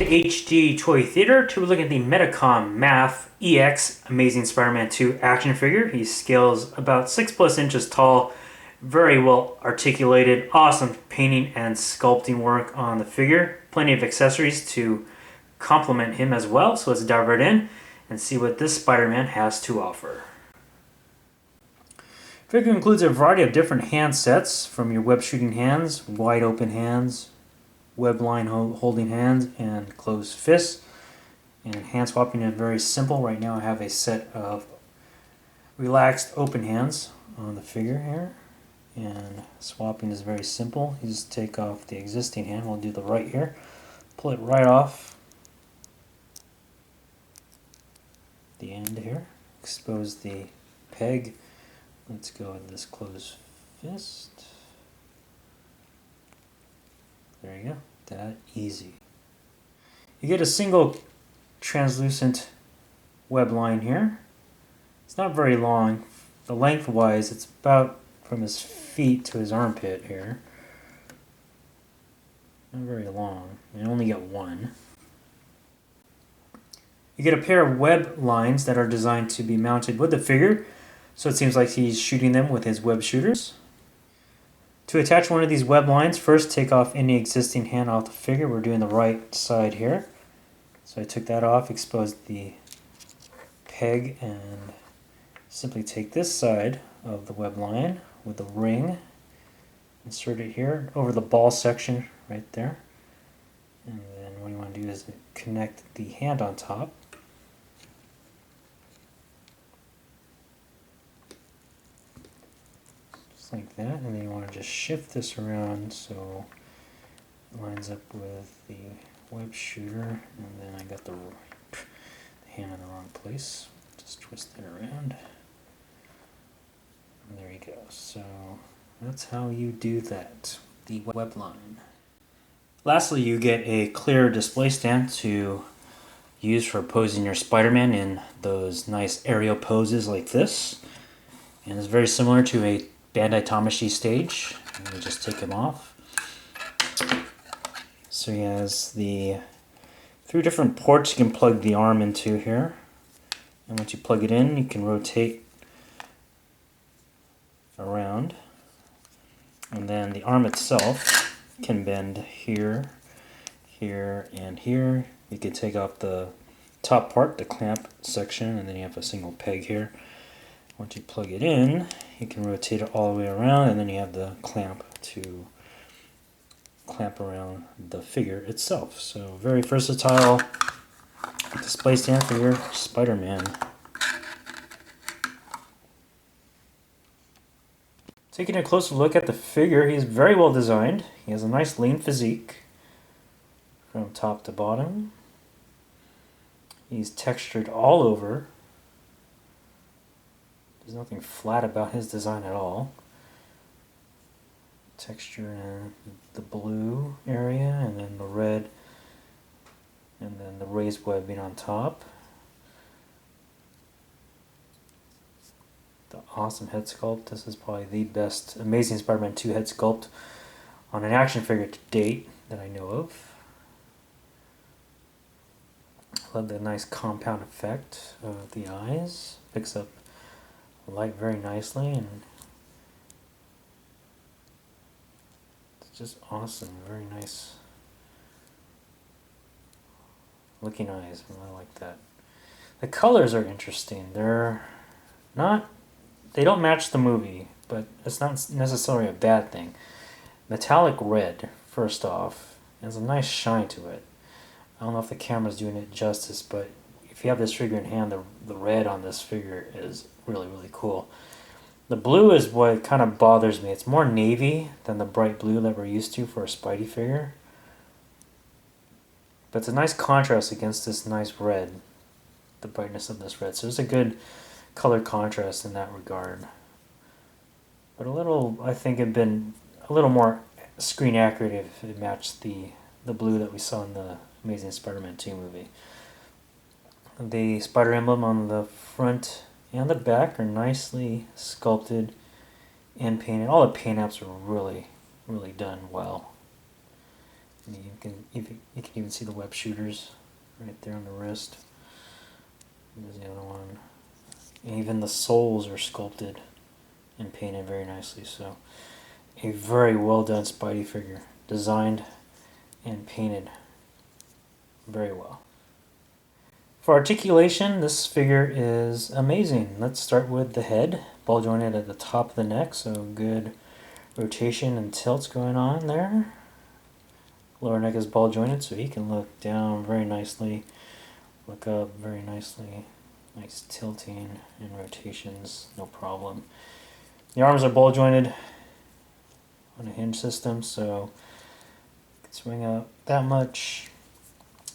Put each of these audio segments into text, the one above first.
HD Toy Theater to look at the Medicom MAFEX Amazing Spider-Man 2 action figure. He scales about 6+ inches tall, very well articulated, awesome painting and sculpting work on the figure. Plenty of accessories to complement him as well, so let's dive right in and see what this Spider-Man has to offer. The figure includes a variety of different hand sets, from your web shooting hands, wide open hands, web line holding hands, and closed fists. And hand swapping is very simple. Right now I have a set of relaxed open hands on the figure here, and swapping is very simple. You just take off the existing hand. We'll do the right here, pull it right off the end here, expose the peg. Let's go with this closed fist. There you go, that easy. You get a single translucent web line here. It's not very long. The lengthwise, it's about from his feet to his armpit here. Not very long. You only get one. You get a pair of web lines that are designed to be mounted with the figure, so it seems like he's shooting them with his web shooters. To attach one of these web lines, first take off any existing hand off the figure. We're doing the right side here. So I took that off, exposed the peg, and simply take this side of the web line with the ring, insert it here over the ball section right there. And then what you want to do is connect the hand on top. Like that, and then you want to just shift this around so it lines up with the web shooter, and then I got the hand in the wrong place. Just twist it around, and there you go. So that's how you do that, the web line. Lastly, you get a clear display stand to use for posing your Spider-Man in those nice aerial poses like this, and it's very similar to a Bandai Tamashii stage. Let me just take him off. So he has the 3 different ports you can plug the arm into here. And once you plug it in, you can rotate around. And then the arm itself can bend here, here, and here. You can take off the top part, the clamp section, and then you have a single peg here. Once you plug it in, you can rotate it all the way around, and then you have the clamp to clamp around the figure itself. So very versatile display stand for your Spider-Man. Taking a closer look at the figure, he's very well designed. He has a nice lean physique from top to bottom. He's textured all over. There's nothing flat about his design at all. Texture in the blue area, and then the red, and then the raised webbing on top. The awesome head sculpt. This is probably the best Amazing Spider-Man 2 head sculpt on an action figure to date that I know of. I love the nice compound effect of the eyes. Picks up light very nicely, and it's just awesome. Very nice looking eyes. I really like that. The colors are interesting. They don't match the movie, but it's not necessarily a bad thing. Metallic red, first off, has a nice shine to it. I don't know if the camera's doing it justice, but if you have this figure in hand, the red on this figure is really, really cool. The blue is what kind of bothers me. It's more navy than the bright blue that we're used to for a Spidey figure. But it's a nice contrast against this nice red, the brightness of this red. So there's a good color contrast in that regard. But I think it'd been a little more screen accurate if it matched the blue that we saw in the Amazing Spider-Man 2 movie. The spider emblem on the front and the back are nicely sculpted and painted. All the paint apps are really, really done well. You can even see the web shooters right there on the wrist. There's the other one. And even the soles are sculpted and painted very nicely. So a very well done Spidey figure, designed and painted very well. For articulation, this figure is amazing. Let's start with the head, ball jointed at the top of the neck, so good rotation and tilts going on there. Lower neck is ball jointed, so he can look down very nicely, look up very nicely. Nice tilting and rotations, no problem. The arms are ball jointed on a hinge system, so you can swing up that much.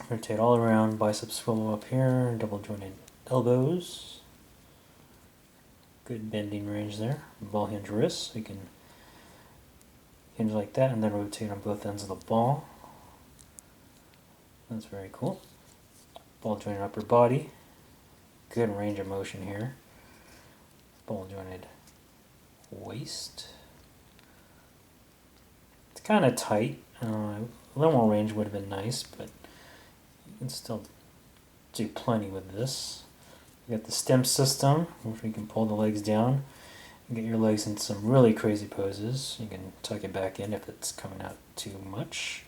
Rotate all around, biceps swivel up here, double jointed elbows. Good bending range there. Ball hinge wrists, so you can hinge like that and then rotate on both ends of the ball. That's very cool. Ball jointed upper body. Good range of motion here. Ball jointed waist. It's kind of tight. A little more range would have been nice, but you can still do plenty with this. You got the stem system, which you can pull the legs down and get your legs in some really crazy poses. You can tuck it back in if it's coming out too much.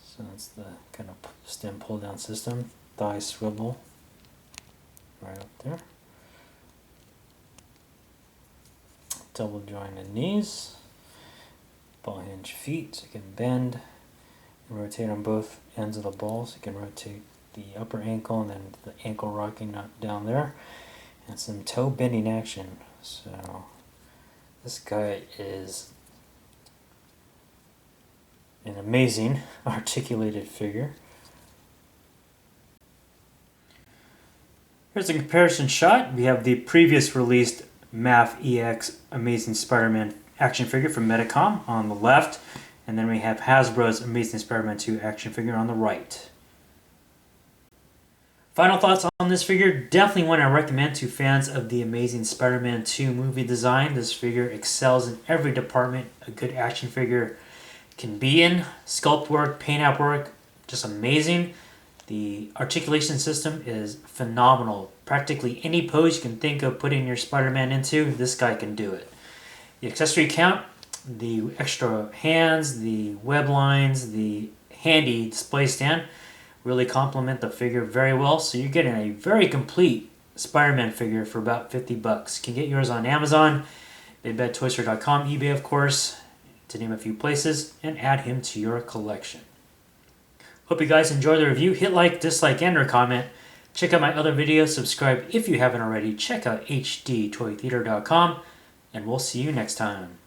So that's the kind of stem pull down system. Thigh swivel right up there. Double jointed knees. Ball hinge feet, so you can bend and rotate on both ends of the ball. So you can rotate the upper ankle and then the ankle rocking down there. And some toe bending action. So this guy is an amazing articulated figure. Here's a comparison shot. We have the previous released MAFEX Amazing Spider-Man action figure from Medicom on the left, and then we have Hasbro's Amazing Spider-Man 2 action figure on the right. Final thoughts on this figure. Definitely want to recommend to fans of the Amazing Spider-Man 2 movie design. This figure excels in every department a good action figure can be in. Sculpt work, paint app work, just amazing. The articulation system is phenomenal. Practically any pose you can think of putting your Spider-Man into, this guy can do it. The accessory count, the extra hands, the web lines, the handy display stand really complement the figure very well. So you're getting a very complete Spider-Man figure for about $50. You can get yours on Amazon, BigBadToyStore.com, eBay of course, to name a few places, and add him to your collection. Hope you guys enjoyed the review. Hit like, dislike, and or comment. Check out my other videos. Subscribe if you haven't already. Check out HDToyTheater.com, and we'll see you next time.